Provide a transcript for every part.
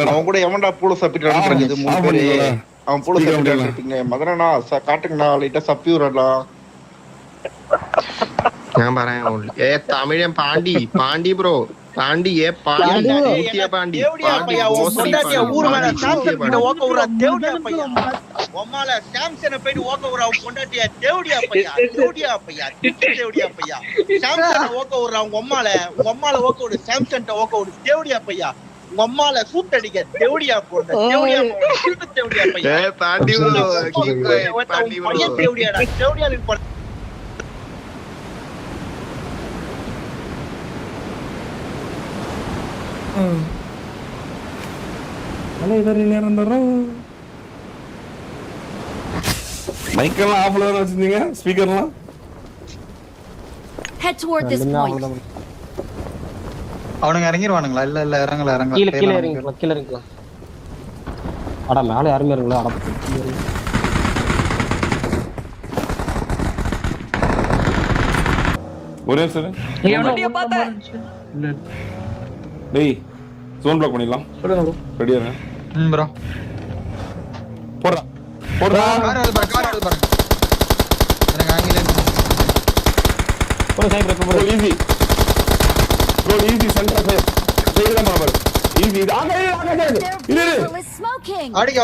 அவன் கூட எவன்டா பூல சப்பிட்டு அவன் பூல சப்பிட்டு மதனா காட்டுங்கண்ணா லைட்டா சப்பி விடா. ഞാൻ പറയാം തമിഴൻ പാണ്ടി പാണ്ടി ബ്രോ പാണ്ടി പാണ്ടി പാണ്ടി ஊர் மேல சாம்சன் கிட்ட ஓக்க விடுற தேவடியா பையா உம்மால சாம்சனை போயிட்டு ஓக்க விடுற அவன் கொண்டாட்டியா தேவடியா பையா தேவடியா பையா சாம்சனை ஓக்க விடுற அவங்க உம்மால ஓக்க விடு சாம்சன் ஓக்க விடு தேவடியா பையா உம்மால சூட் அடிக்க தேவடியா போடுற தேவடியா பையா பாண்டி ப்ரோ தேவடியாடா தேவடியா மைக்கெல்லாம் ஆஃப்ல தான வச்சிருந்தீங்க ஸ்பீக்கர்லாம். Head toward this point. அவனுங்க இறங்கிடுவானுங்களா? இல்ல இறங்கல கீழ இறங்கலாம். அட மேல யாருமே இறங்கல. அட ஒரே சார் எவனோ பார்த்தா டேய் ஜோன் பிளாக் பண்ணிடலாம். சொல்லுங்க ப்ரோ. ரெடியா இருங்க. ப்ரோ போடா கார் அது பாருங்க எனக்கு ஆங்கில bro side bro easy centre side தான் பாரு ஈஸி ஆகே இரு அடிங்க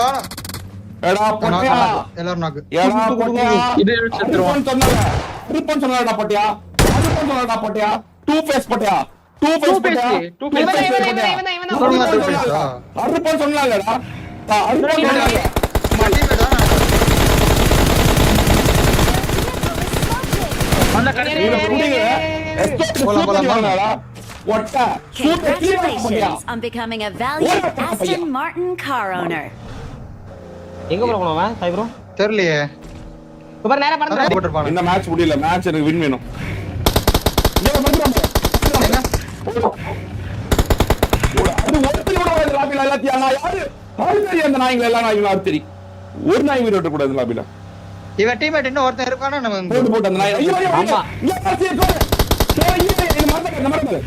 எடா பட்டியா எல்லாரும் நாக்கு எடா பட்டியா இது செத்துறோம் ரிப்பன் சொன்னடா பட்டியா டூ ஃபேஸ் பட்டியா அருப்பன் சொன்னாங்கடா அருப்பன் சொன்னாங்க அந்த கடையில Congratulations on becoming a valued Aston Martin car owner. எங்க ப்ரோ போனவன் சை ப்ரோ தெரியலையே. பாரு நேரா பறந்து இந்த மேட்ச் முடியல. மேட்ச் எனக்கு வின் வேணும். அது ஒருத்தரோட லாபில எல்லாத்தையும் யாரு பாருங்க அந்த நாய்ங்க எல்லாம் நாய்ங்களா தெரியும். ஒரு நாய் வீடு விட கூடாது லாபில. இவன் டீம்மேட் இன்னும் ஒருத்தன் இருக்கானா நம்ம போட்டு அந்த நாய். ஐயோ ஆமா இங்க பாரு இந்த மரத்துல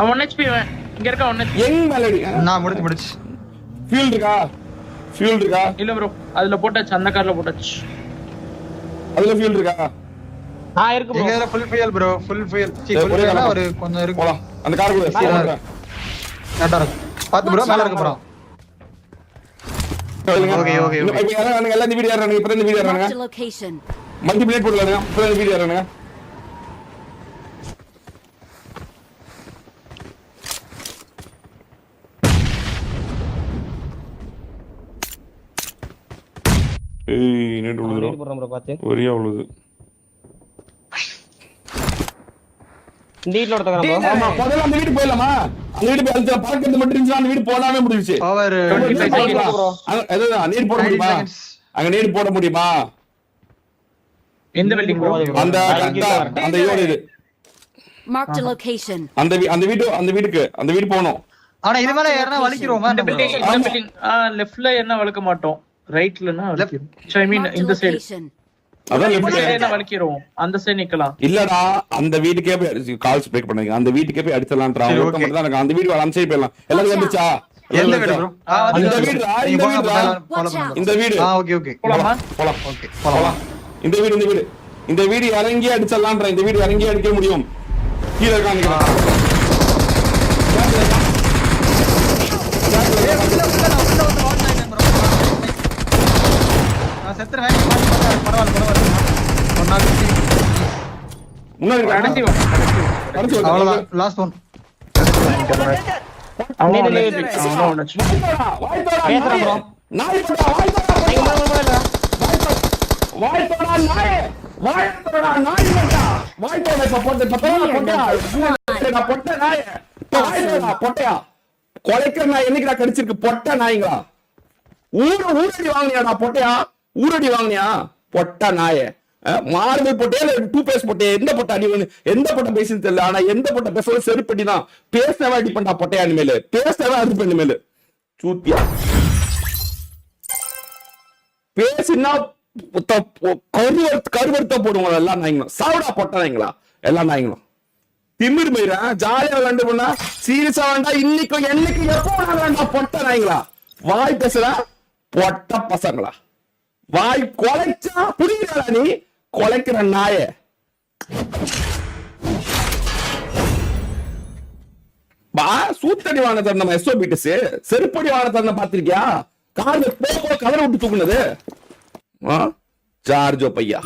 அவன் 1 HP இங்க இருக்க 1 HP எங்க மெலடி நான் முடிச்சு ஃபியூல் இருக்கா இல்ல ப்ரோ அதுல போட்டாச்சு. அந்த கார்ல போட்டாச்சு. அதுல ஃபியூல் இருக்கா? இருக்கு ப்ரோ. இங்க ஃபுல் ஃபியல் ப்ரோ ஃபுல் ஃபியல் ஒரு கொஞ்சம் இருக்கு. போலாம் அந்த கார் கூட கரெக்ட்டா இருக்கு. பாத்து ப்ரோ மேல இருக்கு ப்ரோ. ஓகே இப்போ எல்லாம் இந்த வீடியோ ஏறானுங்க. இப்போ இந்த வீடியோ ஏறானுங்க. மல்டிப்ளேட் போடலாங்க. இப்போ இந்த வீடியோ ஏறானுங்க. ஏய் நேட் உழுதுறோம். நேட் போறோம் ப்ரோ பாத்து. ஒரியா உழுது. இந்த வீட்ல ஒருத்தங்க ப்ரோ. ஆமா முதல்ல அந்த வீட்டு போயிடலாமா? அந்த வீட்டு போய் அந்த பார்க்கிறது மட்டும் இருந்துச்சு. அந்த வீடு போடாமே முடிஞ்சிச்சு. Power 25 seconds bro. அதுதான் நேட் போட முடியுமா? அங்க நேட் போட முடியுமா? எந்த பில்டிங் ப்ரோ? அந்த இது Marked a location. அந்த வீடு போணும். ஆனா இது மேல ஏறனா வலிக்குறோமா? இந்த பில்டிங் லெஃப்ட்ல என்ன வளக்க மாட்டோம். ரைட்லனா வலிக்குறோம். ஐ மீன் இந்த சைடு. அதான் லெஃப்ட்ல என்ன வலிக்குறோம். அந்த சைடு நிக்கலாம். இல்லடா அந்த வீட்டுக்கே போய் கால்ஸ் பிரேக் பண்ணீங்க. அந்த வீட்டுக்கே போய் அடிச்சலாம்ன்றா. மட்டும் தான் அந்த வீடு அந்த சைடு போயிடலாம். எல்லாரும் வந்துச்சா? எந்த வீடு ப்ரோ? இந்த வீடு. ஓகே போலாமா? போலாம். ஓகே போலாம். இந்த வீடு இறங்கி அடிச்சலாம்ன்றா. இந்த வீடு இறங்கி அடிக்க முடியும். கீழ இருக்காங்க. லாஸ்ட் ஒன் கொலைக்கிற நாய் என்னைக்கு கடிச்சிருக்கு? பொட்ட நாய்ங்களா? ஊரடி வாங்கினியாடா பொட்டையா? ஊரடி வாங்கினியா பொட்ட நாய? மார்பிள் போட்டே டூ பேஸ் போட்டே எந்த பொட்ட அடி எந்த பொட்டம் பேசுன்னு தெரியல. ஆனா எந்த பொட்ட பேச செருப்படி தான் பேசவே அடி பண்ணா பொட்டையா இனிமேல் பேசவே அடி பண்ண மேல சூத்தியா பேசினா கருவறுத்த போடுவாங்க எல்லா நாய்ங்களும். சாவடா பொட்ட நாய்ங்களா எல்லா நாய்ங்களும். திமிர் மயிரா ஜாலியா விளையாண்டு போனா சீரியஸா வேண்டாம். இன்னைக்கு என்னைக்கு எப்போ வேண்டாம் பொட்ட நாய்ங்களா. வாய் பேசுற பொட்ட பசங்களா. வாய் கொலைச்சா புரியுறா நீ கொலைக்கிற நாய. பா சூத்தடி வாங்க தந்த எஸ்ஓபிடிஸ் செருப்படி வாங்க தந்த பாத்திருக்கியா. கார்ல போக கதற விட்டு தூக்குனது. சார்ஜோ பையா.